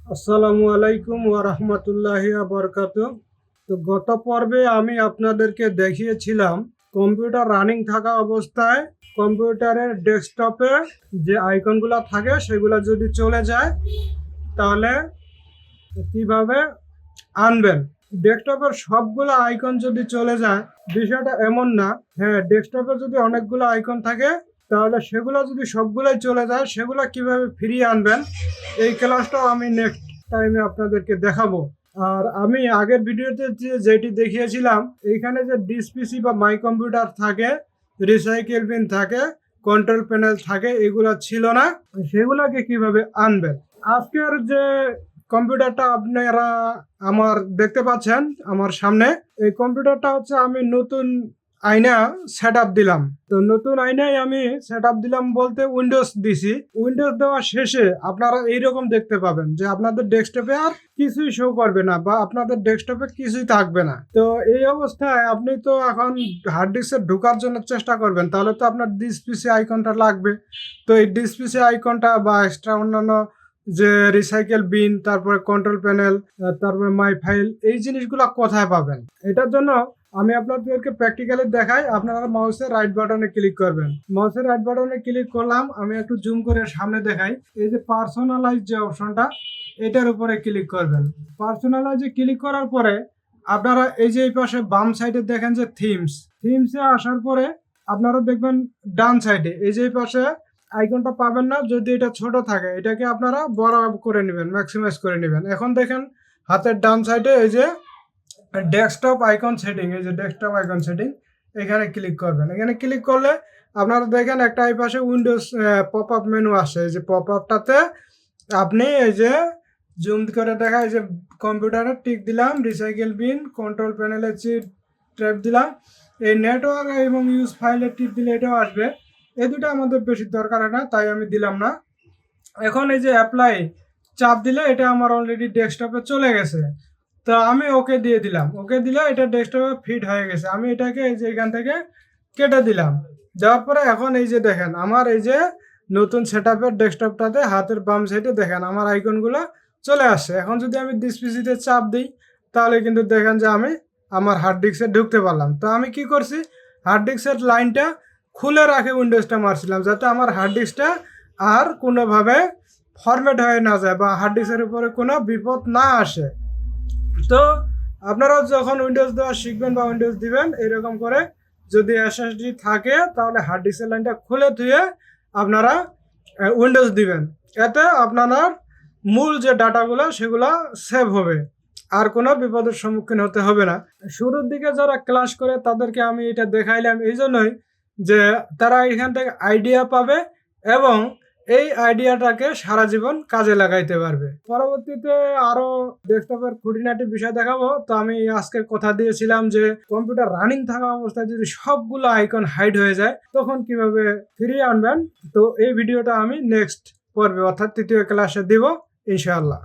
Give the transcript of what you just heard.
আসসালামু আলাইকুম ওয়া রাহমাতুল্লাহি ওয়া বারাকাতুহু। তো গত পর্বে আমি আপনাদেরকে দেখিয়েছিলাম কম্পিউটার রানিং থাকা অবস্থায় কম্পিউটারের ডেস্কটপে যে আইকনগুলো থাকে সেগুলো যদি চলে যায় তাহলে কিভাবে আনবেন। ডেস্কটপের সবগুলো আইকন যদি চলে যায়, বিষয়টা এমন না। হ্যাঁ, ডেস্কটপে যদি অনেকগুলো আইকন থাকে তাহলে সেগুলো যদি সবগুলোই চলে যায়, সেগুলো কিভাবে ফিরিয়ে আনবেন এই ক্লাসটাও আমি নেক্সট টাইমে আপনাদেরকে দেখাবো। আর আমি আগের ভিডিওতে যেটি দেখিয়েছিলাম, এইখানে যে ডিসপিসি বা মাই কম্পিউটার থাকে, রিসাইকেল বিন থাকে, কন্ট্রোল প্যানেল থাকে, এগুলো ছিল না। সেগুলোকে কিভাবে আনবেন, আজকের যে কম্পিউটারটা আপনারা আমার দেখতে পাচ্ছেন আমার সামনে, এই কম্পিউটারটা হচ্ছে আমি নতুন আয়না সেট দিলাম। তো নতুন আয়নায় আমি সেট দিলাম বলতে উইন্ডোজ দিছি। উইন্ডোজ দেওয়া শেষে আপনারা এইরকম দেখতে পাবেন যে আপনাদের ডেস্কটপে আর কিছুই শো করবে না বা আপনাদের ডেস্কটপে কিছুই থাকবে না। তো এই অবস্থায় আপনি তো এখন হার্ড ডিস্কে ঢোকার জন্য চেষ্টা করবেন, তাহলে তো আপনার ডিসপিসি আইকনটা লাগবে। তো এই ডিসপিসি আইকনটা বা এক্সট্রা অন্যান্য যে রিসাইকেল বিন, তারপরে কন্ট্রোল প্যানেল, তারপরে মাই ফাইল, এই জিনিসগুলো কোথায় পাবেন, এটার জন্য আমি আপনাদেরকে প্র্যাকটিক্যালি দেখাই। আপনারা মাউসের রাইট বাটনে ক্লিক করবেন। মাউসের রাইট বাটনে ক্লিক করলাম, আমি একটু জুম করে সামনে দেখাই। এই যে পার্সোনালাইজ যে অপশনটা, এটার উপরে ক্লিক করবেন। পার্সোনালাইজে ক্লিক করার পরে আপনারা এই যে এই পাশে বাম সাইডে দেখেন যে থিমসে আসার পরে আপনারা দেখবেন ডান সাইডে এই যে এই পাশে আইকনটা পাবেন না। যদি এটা ছোট থাকে এটাকে আপনারা বড় করে নেবেন, ম্যাক্সিমাইজ করে নেবেন। এখন দেখেন হাতের ডান সাইডে এই যে ডেস্কটপ আইকন সেটিং, এই যে ডেস্কটপ আইকন সেটিং, এখানে ক্লিক করবেন। এখানে ক্লিক করলে আপনারা দেখেন একটা এই পাশে উইন্ডোজ পপ আপ মেনু আসে। এই যে পপ আপটাতে আপনি এই যে জুম করে দেখা, এই যে কম্পিউটারে টিক দিলাম, রিসাইকেল বিন, কন্ট্রোল প্যানেলে ট্যাপ দিলাম, এই নেটওয়ার্ক এবং ইউজ ফাইলের টিপ দিলে এটাও আসবে। এই দুটো আমাদের বেশি দরকার হয় না, তাই আমি দিলাম না। এখন এই যে অ্যাপ্লাই চাপ দিলে এটা আমার অলরেডি ডেস্কটপে চলে গেছে। তো আমি ওকে দিয়ে দিলাম। ওকে দিলে এটা ডেস্কটপে ফিট হয়ে গেছে। আমি এটাকে এই যে এখান থেকে কেটে দিলাম। দেওয়ার পরে এখন এই যে দেখেন আমার এই যে নতুন সেটআপের ডেস্কটপটাতে হাতের বাম সাইডে দেখেন আমার আইকনগুলো চলে আসছে। এখন যদি আমি ডিসপিসিতে চাপ দিই তাহলে কিন্তু দেখেন যে আমি আমার হার্ড ডিস্কে ঢুকতে পারলাম। তো আমি কি করছি, হার্ড ডিস্কের লাইনটা খুলে রাখে উইন্ডোজটা মারছিলাম, যাতে আমার হার্ড ডিস্কটা আর কোনোভাবে ফরম্যাট হয়ে না যায় বা হার্ড ডিস্কের উপরে কোনো বিপদ না আসে। তো আপনারাও যখন উইন্ডোজ দেওয়া শিখবেন বা উইন্ডোজ দিবেন, এরকম করে যদি এসএসডি থাকে তাহলে হার্ড ডিস্কের লাইনটা খুলে ধুয়ে আপনারা উইন্ডোজ দিবেন। এতে আপনারা মূল যে ডাটাগুলো সেগুলো সেভ হবে, আর কোনো বিপদের সম্মুখীন হতে হবে না। শুরুর দিকে যারা ক্লাস করে তাদেরকে আমি এটা দেখাইলাম এই জন্যই যে তারা এখান থেকে আইডিয়া পাবে এবং এই আইডিয়াটাকে সারা জীবন কাজে লাগাইতে পারবে। পরবর্তীতে আরো ডেস্কটপের খুঁটিনাটি বিষয় দেখাবো। তো আমি আজকে কথা দিয়েছিলাম যে কম্পিউটার রানিং থাকা অবস্থায় যদি সবগুলো আইকন হাইড হয়ে যায় তখন কিভাবে ফিরিয়ে আনবেন। তো এই ভিডিওটা আমি নেক্সট পর্বে অর্থাৎ তৃতীয় ক্লাসে দিব ইনশাআল্লাহ।